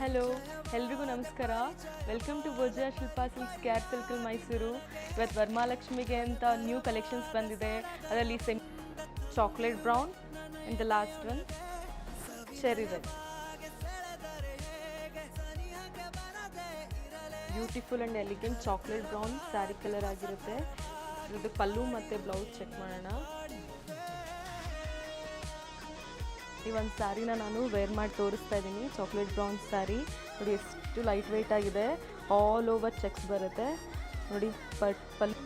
Hello, ಎಲ್ರಿಗೂ ನಮಸ್ಕಾರ. Welcome to Bhoja Shilpa silks ಕ್ಯಾರ್ ಸಿಲ್ಕಲ್ ಮೈಸೂರು. ಇವತ್ತು ವರಮಹಾಲಕ್ಷ್ಮಿಗೆ ಅಂತ ನ್ಯೂ ಕಲೆಕ್ಷನ್ಸ್ ಬಂದಿದೆ. ಅದರಲ್ಲಿ chocolate brown and the last one cherry red. Beautiful and elegant chocolate brown sari colour ಆಗಿರುತ್ತೆ. ಇದ್ರದ್ದು ಪಲ್ಲು ಮತ್ತು ಬ್ಲೌಸ್ ಚೆಕ್ ಮಾಡೋಣ. ಈ ಒಂದು ಸ್ಯಾರಿನ ನಾನು ವೇರ್ ಮಾಡಿ ತೋರಿಸ್ತಾ ಇದ್ದೀನಿ. ಚಾಕ್ಲೇಟ್ ಬ್ರೌನ್ ಸ್ಯಾರಿ ನೋಡಿ, ಎಷ್ಟು ಲೈಟ್ ವೆಯ್ಟ್ ಆಗಿದೆ. ಆಲ್ ಓವರ್ ಚೆಕ್ಸ್ ಬರುತ್ತೆ ನೋಡಿ. ಪಲ್ಲು